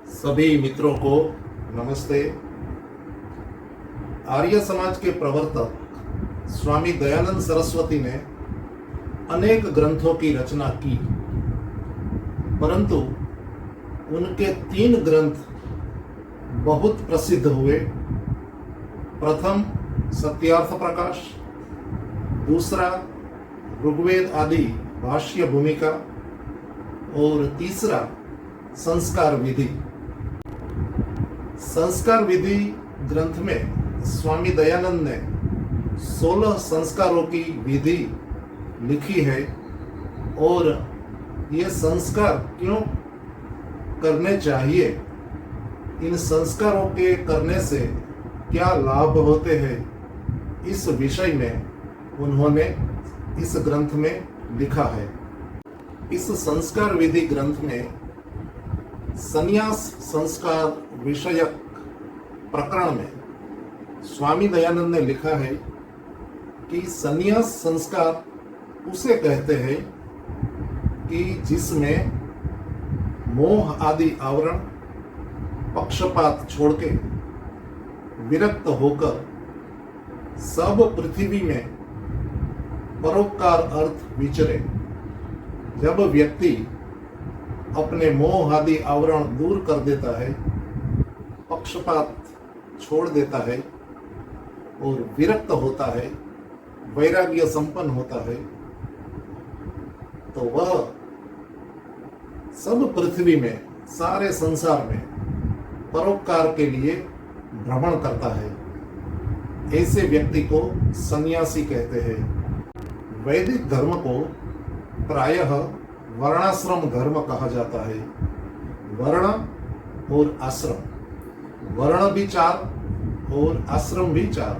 सभी मित्रों को नमस्ते। आर्य समाज के प्रवर्तक स्वामी दयानंद सरस्वती ने अनेक ग्रंथों की रचना की, परंतु उनके 3 ग्रंथ बहुत प्रसिद्ध हुए। प्रथम सत्यार्थ प्रकाश, दूसरा ऋग्वेद आदि भाष्य भूमिका और तीसरा संस्कार विधि। संस्कार विधि ग्रंथ में स्वामी दयानंद ने 16 संस्कारों की विधि लिखी है और ये संस्कार क्यों करने चाहिए, इन संस्कारों के करने से क्या लाभ होते हैं, इस विषय में उन्होंने इस ग्रंथ में लिखा है। इस संस्कार विधि ग्रंथ में संन्यास संस्कार विषयक प्रकरण में स्वामी दयानंद ने लिखा है कि संन्यास संस्कार उसे कहते हैं कि जिसमें मोह आदि आवरण, पक्षपात छोड़ के विरक्त होकर सब पृथ्वी में परोपकार अर्थ विचरे। जब व्यक्ति अपने मोह आदि आवरण दूर कर देता है, पक्षपात छोड़ देता है और विरक्त होता है, वैराग्य संपन्न होता है, तो वह सब पृथ्वी में, सारे संसार में परोपकार के लिए भ्रमण करता है। ऐसे व्यक्ति को सन्यासी कहते हैं। वैदिक धर्म को प्रायः वर्णाश्रम धर्म कहा जाता है। वर्ण और आश्रम, वर्ण भी 4 और आश्रम भी 4।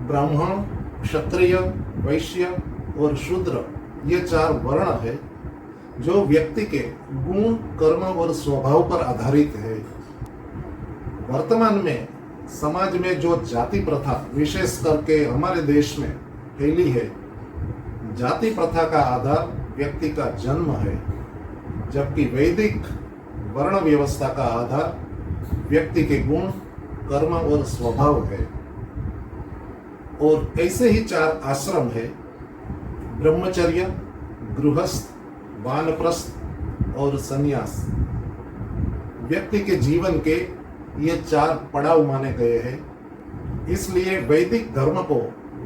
ब्राह्मण, क्षत्रिय, वैश्य और शूद्र, ये 4 वर्ण है जो व्यक्ति के गुण, कर्म और स्वभाव पर आधारित है। वर्तमान में समाज में जो जाति प्रथा विशेष करके हमारे देश में फैली है, जाति प्रथा का आधार व्यक्ति का जन्म है, जबकि वैदिक वर्ण व्यवस्था का आधार व्यक्ति के गुण, कर्म और स्वभाव है। और ऐसे ही 4 आश्रम है: ब्रह्मचर्य, गृहस्थ, वानप्रस्थ और संन्यास। व्यक्ति के जीवन के ये 4 पड़ाव माने गए हैं, इसलिए वैदिक धर्म को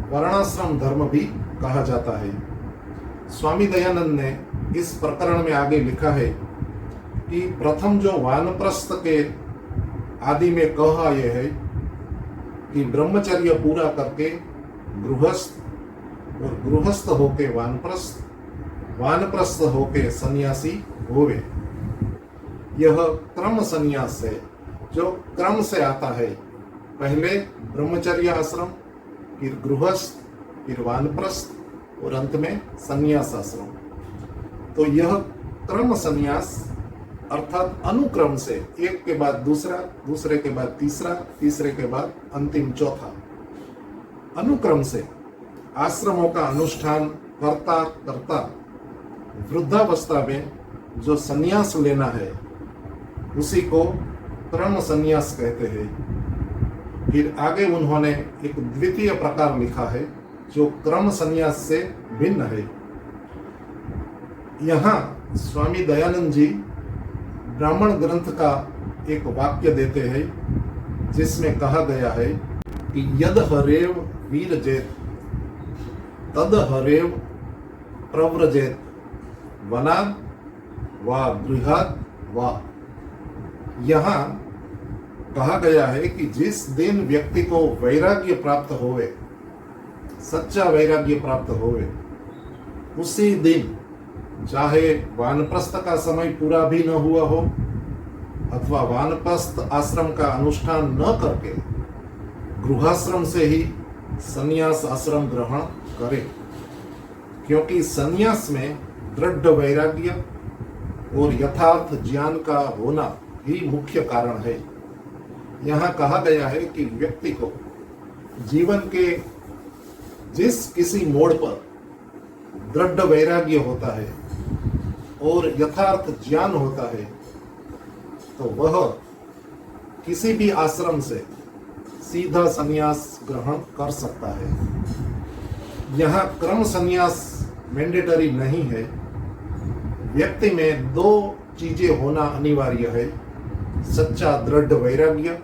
वर्णाश्रम धर्म भी कहा जाता है। स्वामी दयानंद ने इस प्रकरण में आगे लिखा है कि प्रथम जो वानप्रस्थ के आदि में कहा यह है कि ब्रह्मचर्य पूरा करके गृहस्थ और गृहस्थ होके वानप्रस्थ, वानप्रस्थ होके सन्यासी होवे। यह क्रम सन्यास है जो क्रम से आता है। पहले ब्रह्मचर्य आश्रम, फिर गृहस्थ, फिर वानप्रस्थ और अंत में संन्यास आश्रम। तो यह क्रम संन्यास अर्थात अनुक्रम से एक के बाद दूसरा, दूसरे के बाद तीसरा, तीसरे के बाद अंतिम चौथा, अनुक्रम से आश्रमों का अनुष्ठान करता करता वृद्धावस्था में जो संन्यास लेना है उसी को क्रम संन्यास कहते हैं। फिर आगे उन्होंने एक द्वितीय प्रकार लिखा है जो क्रम संन्यास से भिन्न है। यहाँ स्वामी दयानंद जी ब्राह्मण ग्रंथ का एक वाक्य देते हैं जिसमें कहा गया है कि यद हरेव वीरजेत तद हरेव प्रव्रजेत वनाद वा गृहाद वा। यहाँ कहा गया है कि जिस दिन व्यक्ति को वैराग्य प्राप्त होवे, सच्चा वैराग्य प्राप्त होवे, उसी दिन चाहे वानप्रस्थ का समय पूरा भी न हुआ हो अथवा वानप्रस्थ आश्रम का अनुष्ठान न करके गृहाश्रम से ही संन्यास आश्रम ग्रहण करे, क्योंकि संन्यास में दृढ़ वैराग्य और यथार्थ ज्ञान का होना ही मुख्य कारण है। यहाँ कहा गया है कि व्यक्ति को जीवन के जिस किसी मोड़ पर दृढ़ वैराग्य होता है और यथार्थ ज्ञान होता है, तो वह किसी भी आश्रम से सीधा संन्यास ग्रहण कर सकता है। यहाँ क्रम संन्यास मैंडेटरी नहीं है। व्यक्ति में दो चीजें होना अनिवार्य है, सच्चा दृढ़ वैराग्य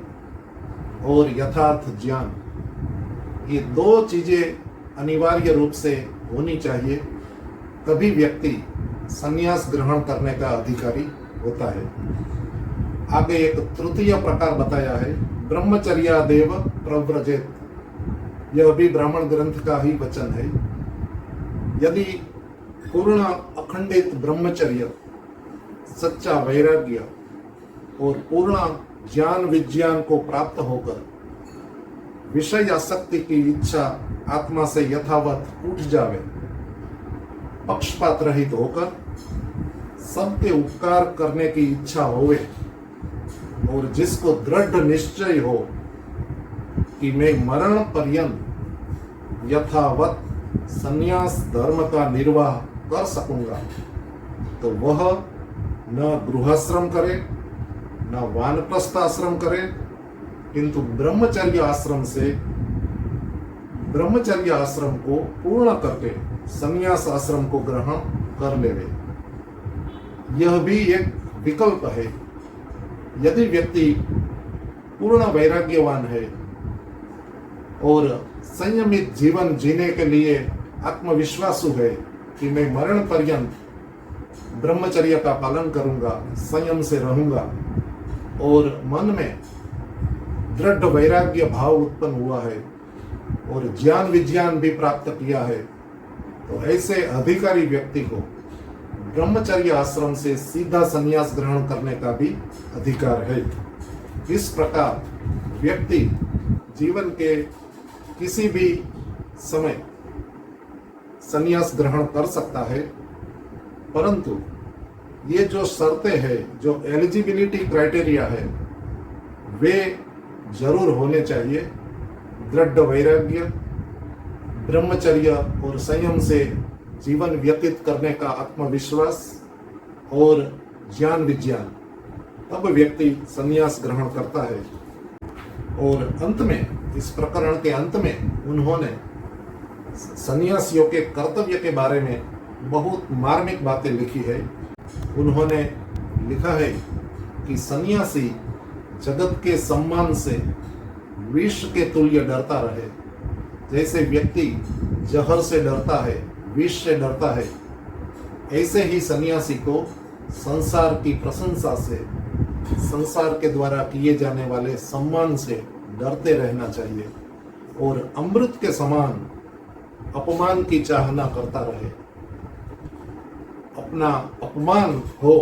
और यथार्थ ज्ञान। ये दो चीजें अनिवार्य रूप से होनी चाहिए, तभी व्यक्ति संन्यास ग्रहण करने का अधिकारी होता है। आगे एक तृतीय प्रकार बताया है, ब्रह्मचर्यादेव प्रव्रजेत। यह भी ब्राह्मण ग्रंथ का ही वचन है। यदि पूर्ण अखंडित ब्रह्मचर्य, सच्चा वैराग्य और पूर्ण ज्ञान विज्ञान को प्राप्त होकर विषय आसक्ति की इच्छा आत्मा से यथावत उठ जावे, पक्षपात रहित होकर सबके उपकार करने की इच्छा होवे और जिसको दृढ़ निश्चय हो कि मैं मरण पर्यंत यथावत संन्यास धर्म का निर्वाह कर सकूंगा, तो वह न गृहश्रम करे न वानप्रस्थ आश्रम करे, किंतु ब्रह्मचर्य आश्रम को पूर्ण करके संन्यास आश्रम को ग्रहण कर लेवे। यह भी एक विकल्प है। यदि व्यक्ति पूर्ण वैराग्यवान है और संयमित जीवन जीने के लिए आत्मविश्वासु है कि मैं मरण पर्यंत ब्रह्मचर्य का पालन करूंगा, संयम से रहूंगा और मन में दृढ़ वैराग्य भाव उत्पन्न हुआ है और ज्ञान विज्ञान भी प्राप्त किया है, तो ऐसे अधिकारी व्यक्ति को ब्रह्मचर्य आश्रम से सीधा संन्यास ग्रहण करने का भी अधिकार है। इस प्रकार व्यक्ति जीवन के किसी भी समय संन्यास ग्रहण कर सकता है, परंतु ये जो शर्तें हैं, जो एलिजिबिलिटी क्राइटेरिया है, वे जरूर होने चाहिए। दृढ़ वैराग्य, ब्रह्मचर्य और संयम से जीवन व्यतीत करने का आत्मविश्वास और ज्ञान विज्ञान, तब व्यक्ति संन्यास ग्रहण करता है। और अंत में, इस प्रकरण के अंत में उन्होंने सन्यासियों के कर्तव्य के बारे में बहुत मार्मिक बातें लिखी है। उन्होंने लिखा है कि सन्यासी जगत के सम्मान से विष के तुल्य डरता रहे। जैसे व्यक्ति जहर से डरता है, विष से डरता है, ऐसे ही सन्यासी को संसार की प्रशंसा से, संसार के द्वारा किए जाने वाले सम्मान से डरते रहना चाहिए और अमृत के समान अपमान की चाहना करता रहे। अपना अपमान हो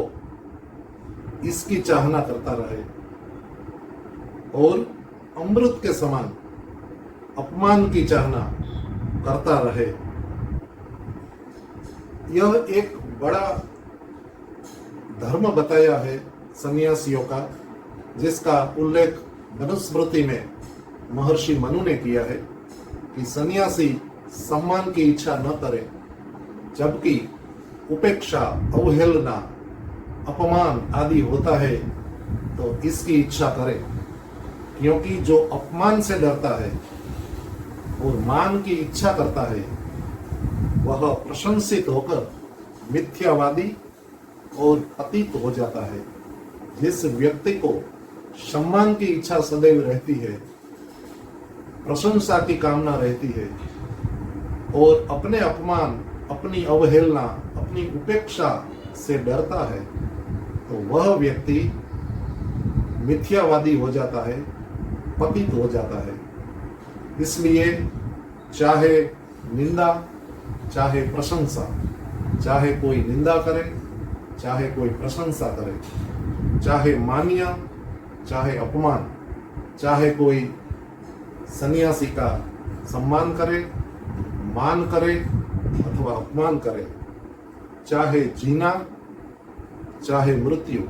इसकी चाहना करता रहे और अमृत के समान अपमान की चाहना करता रहे। यह एक बड़ा धर्म बताया है सन्यासियों का, जिसका उल्लेख मनुस्मृति में महर्षि मनु ने किया है कि सन्यासी सम्मान की इच्छा न करे, जबकि उपेक्षा, अवहेलना, अपमान आदि होता है तो इसकी इच्छा करे। क्योंकि जो अपमान से डरता है और मान की इच्छा करता है, वह प्रशंसित होकर मिथ्यावादी और पतित हो जाता है। जिस व्यक्ति को सम्मान की इच्छा सदैव रहती है, प्रशंसा की कामना रहती है और अपने अपमान, अपनी अवहेलना, अपनी उपेक्षा से डरता है, तो वह व्यक्ति मिथ्यावादी हो जाता है, पतित हो जाता है। इसलिए चाहे निंदा, चाहे प्रशंसा, चाहे कोई निंदा करे, चाहे कोई प्रशंसा करे, चाहे मान्य, चाहे अपमान, चाहे कोई सन्यासी का सम्मान करे, मान करे अथवा अपमान करे, चाहे जीना, चाहे मृत्यु,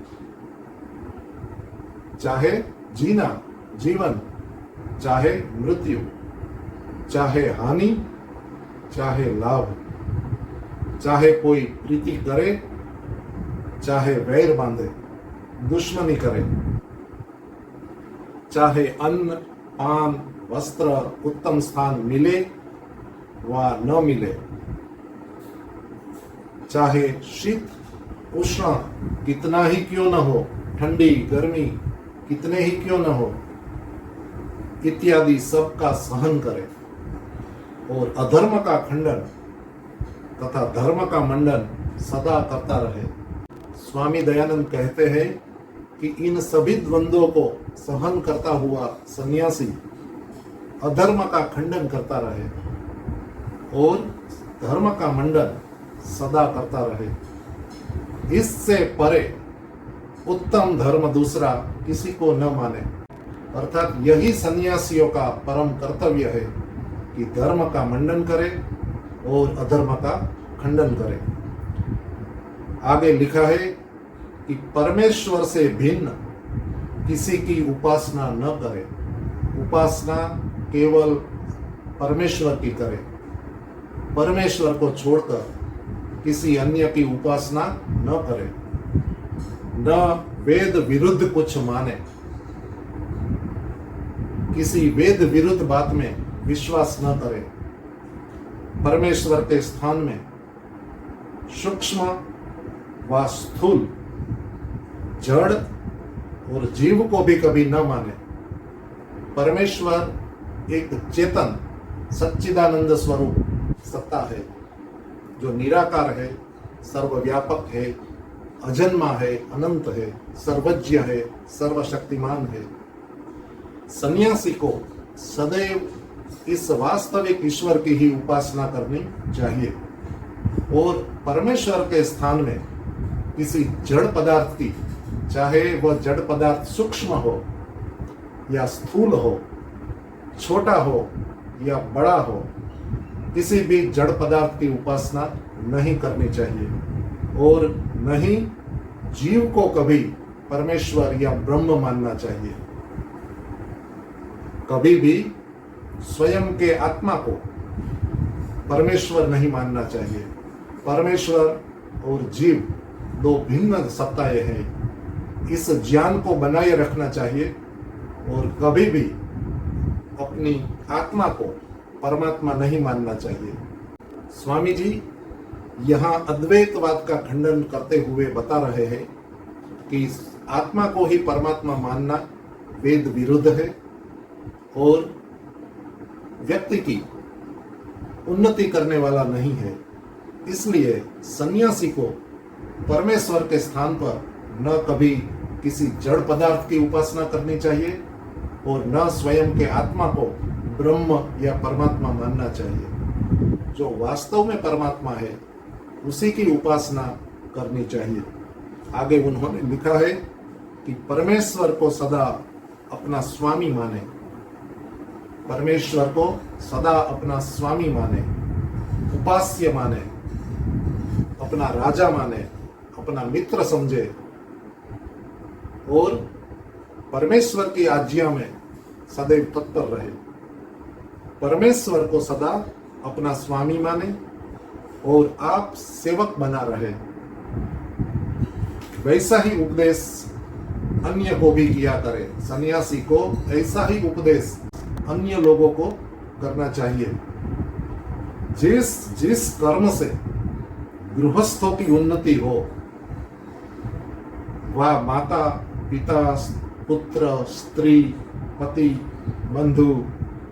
चाहे जीना, जीवन, चाहे मृत्यु, चाहे हानि, चाहे लाभ, चाहे कोई प्रीति करे, चाहे वैर बांधे, दुश्मनी करे, चाहे अन्न पान वस्त्र उत्तम स्थान मिले व न मिले, चाहे शीत उष्ण कितना ही क्यों न हो, ठंडी गर्मी कितने ही क्यों न हो, इत्यादि सबका सहन करे और अधर्म का खंडन तथा धर्म का मंडन सदा करता रहे। स्वामी दयानंद कहते हैं कि इन सभी द्वंद्वों को सहन करता हुआ सन्यासी अधर्म का खंडन करता रहे और धर्म का मंडन सदा करता रहे। इससे परे उत्तम धर्म दूसरा किसी को न माने, अर्थात यही सन्यासियों का परम कर्तव्य है कि धर्म का मंडन करे और अधर्म का खंडन करे। आगे लिखा है कि परमेश्वर से भिन्न किसी की उपासना न करे, उपासना केवल परमेश्वर की करे, परमेश्वर को छोड़कर किसी अन्य की उपासना न करे, न वेद विरुद्ध कुछ माने, किसी वेद विरुद्ध बात में विश्वास न करे, परमेश्वर के स्थान में सूक्ष्म व स्थूल जड़ और जीव को भी कभी न माने। परमेश्वर एक चेतन सच्चिदानंद स्वरूप सत्ता है जो निराकार है, सर्वव्यापक है, अजन्मा है, अनंत है, सर्वज्ञ है, सर्वशक्तिमान है। सन्यासी को सदैव इस वास्तविक ईश्वर की ही उपासना करनी चाहिए और परमेश्वर के स्थान में किसी जड़ पदार्थ की, चाहे वह जड़ पदार्थ सूक्ष्म हो या स्थूल हो, छोटा हो या बड़ा हो, किसी भी जड़ पदार्थ की उपासना नहीं करनी चाहिए और न ही जीव को कभी परमेश्वर या ब्रह्म मानना चाहिए। कभी भी स्वयं के आत्मा को परमेश्वर नहीं मानना चाहिए। परमेश्वर और जीव दो भिन्न सत्ताएं हैं, इस ज्ञान को बनाए रखना चाहिए और कभी भी अपनी आत्मा को परमात्मा नहीं मानना चाहिए। स्वामी जी यहाँ अद्वैतवाद का खंडन करते हुए बता रहे हैं कि आत्मा को ही परमात्मा मानना वेद विरुद्ध है और व्यक्ति की उन्नति करने वाला नहीं है। इसलिए सन्यासी को परमेश्वर के स्थान पर न कभी किसी जड़ पदार्थ की उपासना करनी चाहिए और न स्वयं के आत्मा को ब्रह्म या परमात्मा मानना चाहिए। जो वास्तव में परमात्मा है उसी की उपासना करनी चाहिए। आगे उन्होंने लिखा है कि परमेश्वर को सदा अपना स्वामी माने, परमेश्वर को सदा अपना स्वामी माने, उपास्य माने, अपना राजा माने, अपना मित्र समझे और परमेश्वर की आज्ञा में सदैव तत्पर रहे। परमेश्वर को सदा अपना स्वामी माने और आप सेवक बना रहे। वैसा ही उपदेश अन्य को भी किया करे। सन्यासी को ऐसा ही उपदेश अन्य लोगों को करना चाहिए। जिस जिस कर्म से गृहस्थों की उन्नति हो, वह माता पिता पुत्र स्त्री पति बंधु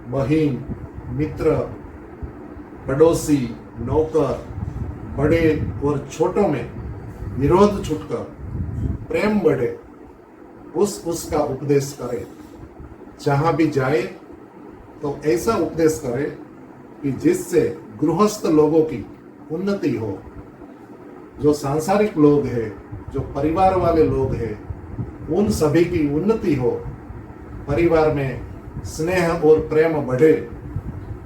बहिन मित्र पड़ोसी नौकर बड़े और छोटों में विरोध छूटकर प्रेम बढ़े, उसका उपदेश करे। जहां भी जाए तो ऐसा उपदेश करे कि जिससे गृहस्थ लोगों की उन्नति हो। जो सांसारिक लोग हैं, जो परिवार वाले लोग हैं, उन सभी की उन्नति हो, परिवार में स्नेह और प्रेम बढ़े,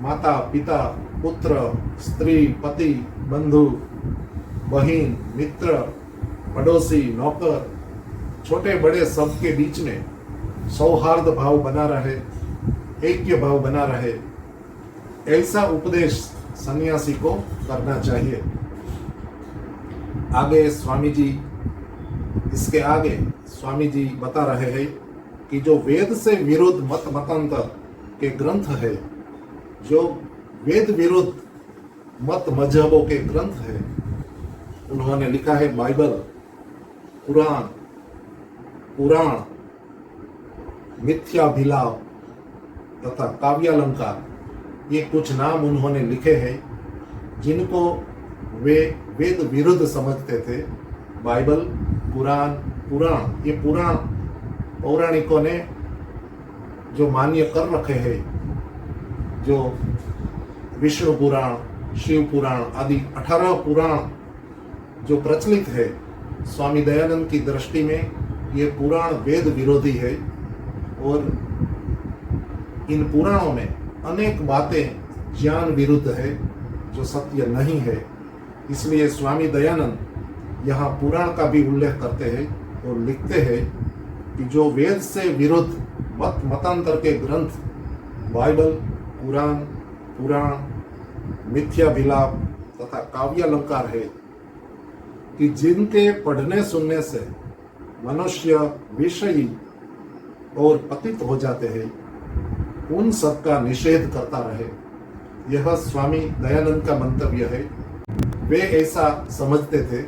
माता पिता पुत्र स्त्री पति बंधु बहिन मित्र पड़ोसी नौकर छोटे बड़े सबके बीच में सौहार्द भाव बना रहे, ऐक्य भाव बना रहे। ऐसा उपदेश सन्यासी को करना चाहिए। आगे स्वामी जी इसके आगे स्वामी जी बता रहे हैं कि जो वेद से विरुद्ध मत मतांतर के ग्रंथ है, जो वेद विरुद्ध मत मजहबों के ग्रंथ है, उन्होंने लिखा है बाइबल, कुरान, पुराण, मिथ्याभिलाप तथा काव्यालंकार, ये कुछ नाम उन्होंने लिखे हैं जिनको वे वेद विरुद्ध समझते थे। बाइबल, कुरान, पुराण, ये पुराण पौराणिकों ने जो मान्य कर रखे हैं, जो विष्णु पुराण, शिव पुराण आदि 18 पुराण जो प्रचलित है, स्वामी दयानंद की दृष्टि में ये पुराण वेद विरोधी है और इन पुराणों में अनेक बातें ज्ञान विरुद्ध है जो सत्य नहीं है। इसलिए स्वामी दयानंद यहाँ पुराण का भी उल्लेख करते हैं और लिखते हैं कि जो वेद से विरुद्ध मत मतांतर के ग्रंथ बाइबल, कुरान, पुराण, मिथ्याभिलाप तथा काव्यालंकार है कि जिनके पढ़ने सुनने से मनुष्य विषयी और पतित हो जाते हैं, उन सब का निषेध करता रहे। यह स्वामी दयानंद का मंतव्य है। वे ऐसा समझते थे।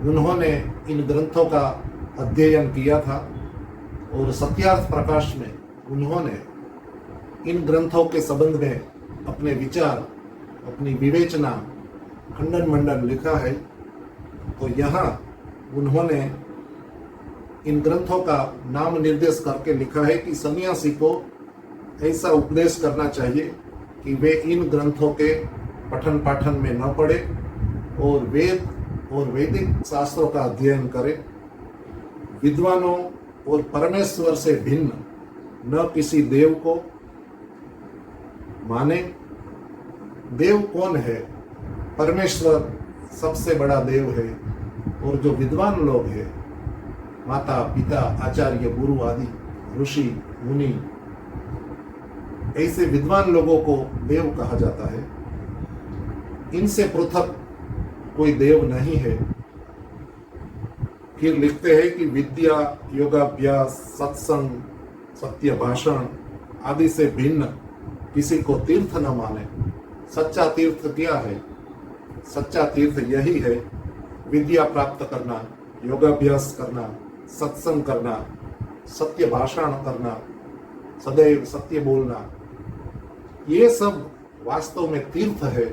उन्होंने इन ग्रंथों का अध्ययन किया था और सत्यार्थ प्रकाश में उन्होंने इन ग्रंथों के संबंध में अपने विचार, अपनी विवेचना, खंडन मंडन लिखा है। तो यहाँ उन्होंने इन ग्रंथों का नाम निर्देश करके लिखा है कि सन्यासी को ऐसा उपदेश करना चाहिए कि वे इन ग्रंथों के पठन पाठन में न पड़े और वेद और वैदिक शास्त्रों का अध्ययन करें। विद्वानों और परमेश्वर से भिन्न न किसी देव को माने। देव कौन है? परमेश्वर सबसे बड़ा देव है और जो विद्वान लोग हैं, माता, पिता, आचार्य, गुरु आदि ऋषि मुनि, ऐसे विद्वान लोगों को देव कहा जाता है। इनसे पृथक कोई देव नहीं है। फिर लिखते हैं कि विद्या, योगाभ्यास, सत्संग, सत्य भाषण आदि से भिन्न किसी को तीर्थ न माने। सच्चा तीर्थ क्या है? सच्चा तीर्थ यही है, विद्या प्राप्त करना, योगाभ्यास करना, सत्संग करना, सत्य भाषण करना, सदैव सत्य बोलना। ये सब वास्तव में तीर्थ है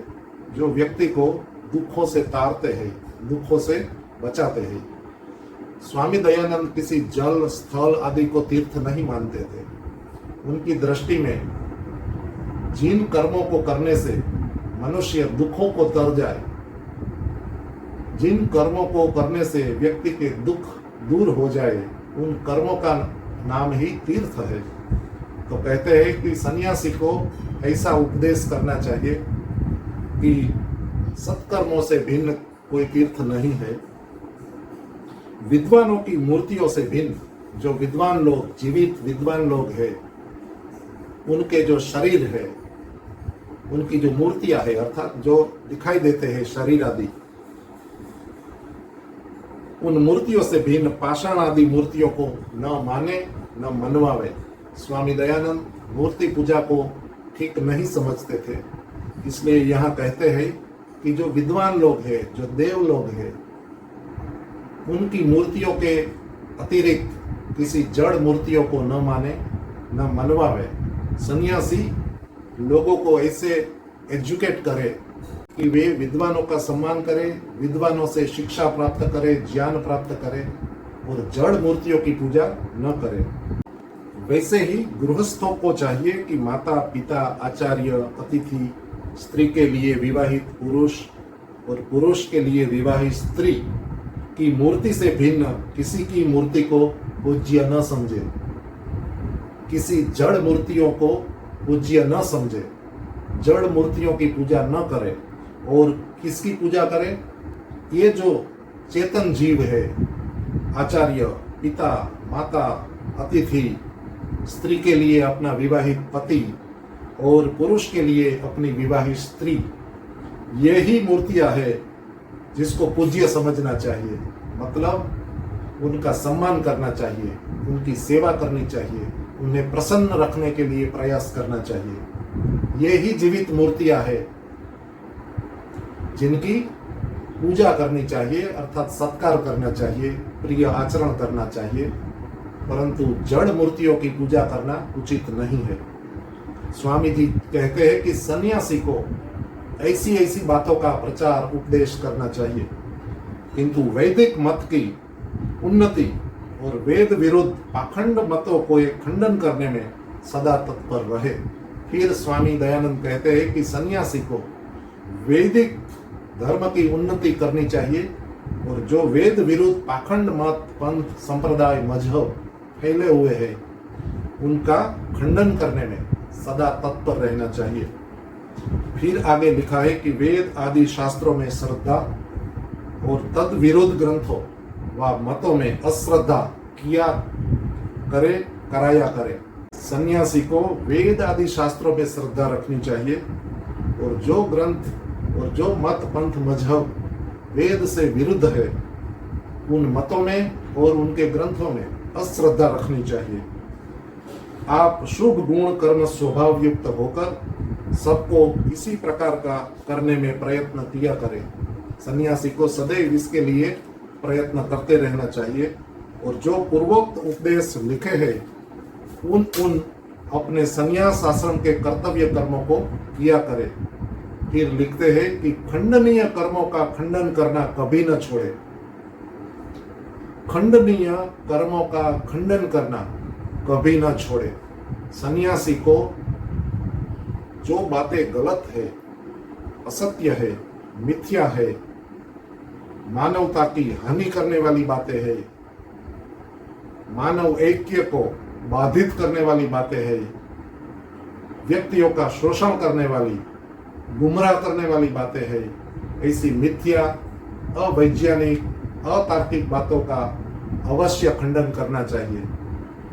जो व्यक्ति को दुखों से तारते हैं, दुखों से बचाते हैं। स्वामी दयानंद किसी जल, स्थल आदि को तीर्थ नहीं मानते थे। उनकी दृष्टि में जिन कर्मों को करने से मनुष्य दुखों को तर जाए, जिन कर्मों को करने से व्यक्ति के दुख दूर हो जाए, उन कर्मों का नाम ही तीर्थ है। तो कहते हैं कि सन्यासी को ऐसा उपदेश करना चाहिए कि सत्कर्मों से भिन्न कोई तीर्थ नहीं है। विद्वानों की मूर्तियों से भिन्न जो विद्वान लोग, जीवित विद्वान लोग हैं, उनके जो शरीर है, उनकी जो मूर्तियां है, अर्थात जो दिखाई देते हैं शरीर आदि, उन मूर्तियों से भिन्न पाषाण आदि मूर्तियों को न माने न मनवावे। स्वामी दयानंद मूर्ति पूजा को ठीक नहीं समझते थे। इसलिए यहाँ कहते हैं कि जो विद्वान लोग हैं, जो देव लोग हैं, उनकी मूर्तियों के अतिरिक्त किसी जड़ मूर्तियों को न माने न मनवावे। सन्यासी लोगों को ऐसे एजुकेट करे कि वे विद्वानों का सम्मान करें, विद्वानों से शिक्षा प्राप्त करें, ज्ञान प्राप्त करें और जड़ मूर्तियों की पूजा न करें। वैसे ही गृहस्थों को चाहिए कि माता, पिता, आचार्य, अतिथि, स्त्री के लिए विवाहित पुरुष और पुरुष के लिए विवाहित स्त्री की मूर्ति से भिन्न किसी की मूर्ति को पूज्य न समझे, किसी जड़ मूर्तियों को पूज्य न समझे, जड़ मूर्तियों की पूजा न करे। और किसकी पूजा करे? ये जो चेतन जीव है, आचार्य, पिता, माता, अतिथि, स्त्री के लिए अपना विवाहित पति और पुरुष के लिए अपनी विवाहित स्त्री, यही मूर्तियां है जिसको पूज्य समझना चाहिए। मतलब उनका सम्मान करना चाहिए, उनकी सेवा करनी चाहिए, उन्हें प्रसन्न रखने के लिए प्रयास करना चाहिए। ये ही जीवित मूर्तियां हैं जिनकी पूजा करनी चाहिए, अर्थात सत्कार करना चाहिए, प्रिय आचरण करना चाहिए, परंतु जड़ मूर्तियों की पूजा करना उचित नहीं है। स्वामी जी कहते हैं कि सन्यासी को ऐसी ऐसी बातों का प्रचार उपदेश करना चाहिए, किंतु वैदिक मत की उन्नति और वेद विरुद्ध पाखंड मतों को एक खंडन करने में सदा तत्पर रहे। फिर स्वामी दयानंद कहते हैं कि सन्यासी को वैदिक धर्म की उन्नति करनी चाहिए और जो वेद विरुद्ध पाखंड मत, पंथ, संप्रदाय, मजहब फैले हुए हैं उनका खंडन करने में सदा तत्पर रहना चाहिए। फिर आगे लिखा है कि वेद आदि शास्त्रों में श्रद्धा और तद विरुद्ध ग्रंथों व मतों में अश्रद्धा किया करे, कराया करे। सन्यासी को वेद आदि शास्त्रों में श्रद्धा रखनी चाहिए और जो ग्रंथ और जो मत, पंथ, मजहब वेद से विरुद्ध है उन मतों में और उनके ग्रंथों में अश्रद्धा रखनी चाहिए। आप शुभ गुण कर्म स्वभाव युक्त होकर सबको इसी प्रकार का करने में प्रयत्न किया करें। सन्यासी को सदैव इसके लिए प्रयत्न करते रहना चाहिए और जो पूर्वोक्त उपदेश लिखे हैं उन अपने सन्यास आश्रम के कर्तव्य कर्मों को किया करें। फिर लिखते हैं कि खंडनीय कर्मों का खंडन करना कभी न छोड़े। खंडनीय कर्मों का खंडन करना कभी न छोड़े। सन्यासी को जो बातें गलत है, असत्य है, मिथ्या है, मानवता की हानि करने वाली बातें हैं, मानव ऐक्य को बाधित करने वाली बातें हैं, व्यक्तियों का शोषण करने वाली, गुमराह करने वाली बातें हैं, ऐसी मिथ्या, अवैज्ञानिक, अतार्किक बातों का अवश्य खंडन करना चाहिए।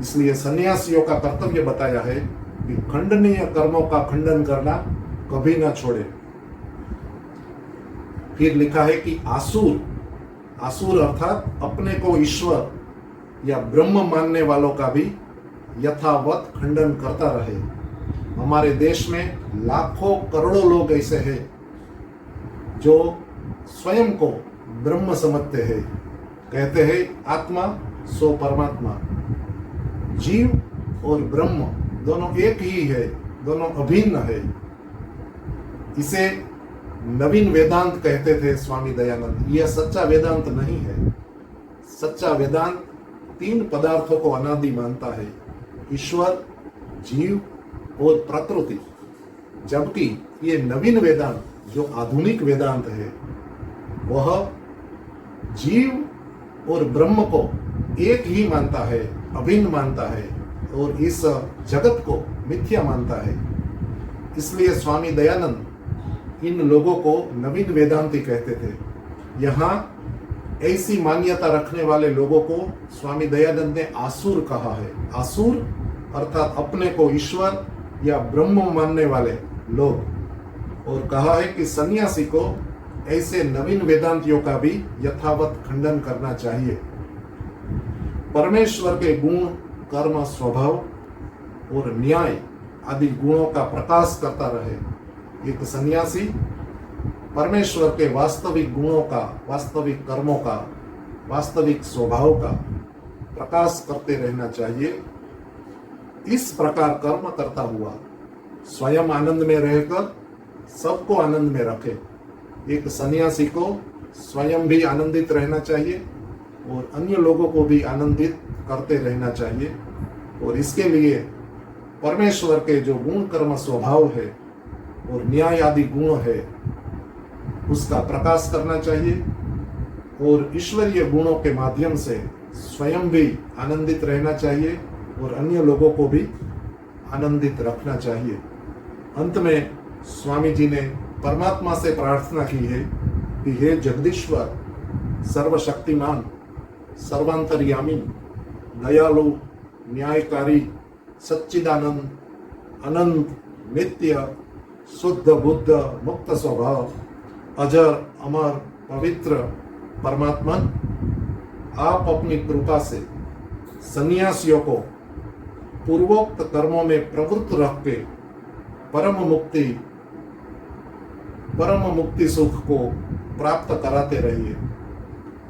इसलिए सन्यासियों का कर्तव्य बताया है कि खंडनीय कर्मों का खंडन करना कभी ना छोड़े। फिर लिखा है कि आसुर अर्थात अपने को ईश्वर या ब्रह्म मानने वालों का भी यथावत खंडन करता रहे। हमारे देश में लाखों करोड़ों लोग ऐसे हैं जो स्वयं को ब्रह्म समझते हैं, कहते हैं आत्मा सो परमात्मा। जीव और ब्रह्म दोनों एक ही है, दोनों अभिन्न है। इसे नवीन वेदांत कहते थे स्वामी दयानंद। यह सच्चा वेदांत नहीं है। सच्चा वेदांत 3 पदार्थों को अनादि मानता है, ईश्वर, जीव और प्रकृति। जबकि ये नवीन वेदांत जो आधुनिक वेदांत है वह जीव और ब्रह्म को एक ही मानता है, अभिन्न मानता है और इस जगत को मिथ्या मानता है। इसलिए स्वामी दयानंद इन लोगों को नवीन वेदांती कहते थे। यहाँ ऐसी मान्यता रखने वाले लोगों को स्वामी दयानंद ने आसुर कहा है। आसुर अर्थात अपने को ईश्वर या ब्रह्म मानने वाले लोग। और कहा है कि सन्यासी को ऐसे नवीन वेदांतियों का भी यथावत खंडन करना चाहिए। परमेश्वर के गुण, कर्म, स्वभाव और न्याय आदि गुणों का प्रकाश करता रहे। एक सन्यासी परमेश्वर के वास्तविक गुणों का, वास्तविक कर्मों का, वास्तविक स्वभाव का प्रकाश करते रहना चाहिए। इस प्रकार कर्म करता हुआ स्वयं आनंद में रहकर सबको आनंद में रखे। एक सन्यासी को स्वयं भी आनंदित रहना चाहिए और अन्य लोगों को भी आनंदित करते रहना चाहिए। और इसके लिए परमेश्वर के जो गुण, कर्म, स्वभाव है और न्याय आदि गुण है उसका प्रकाश करना चाहिए और ईश्वरीय गुणों के माध्यम से स्वयं भी आनंदित रहना चाहिए और अन्य लोगों को भी आनंदित रखना चाहिए। अंत में स्वामी जी ने परमात्मा से प्रार्थना की है कि हे जगदीश्वर, सर्वशक्तिमान, सर्वांतर्यामी, दयालु, न्यायकारी, सच्चिदानंद, अनंत, नित्य, शुद्ध बुद्ध, मुक्त स्वभाव, अजर, अमर, पवित्र परमात्मन, आप अपनी कृपा से सन्यासियों को पूर्वोक्त कर्मों में प्रवृत्त रख के परम मुक्ति सुख को प्राप्त कराते रहिए।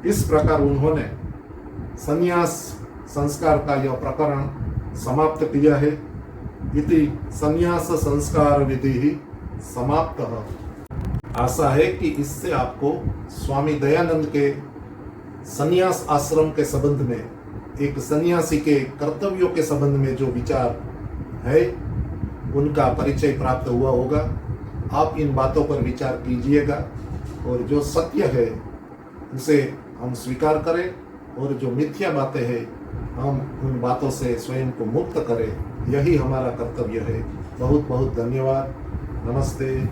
इस प्रकार उन्होंने संन्यास संस्कार का यह प्रकरण समाप्त किया है। इति संन्यास संस्कार विधि ही समाप्त। आशा है कि इससे आपको स्वामी दयानंद के संन्यास आश्रम के संबंध में, एक सन्यासी के कर्तव्यों के संबंध में जो विचार है उनका परिचय प्राप्त हुआ होगा। आप इन बातों पर विचार कीजिएगा और जो सत्य है उसे हम स्वीकार करें और जो मिथ्या बातें हैं हम उन बातों से स्वयं को मुक्त करें। यही हमारा कर्तव्य है। बहुत बहुत धन्यवाद। नमस्ते।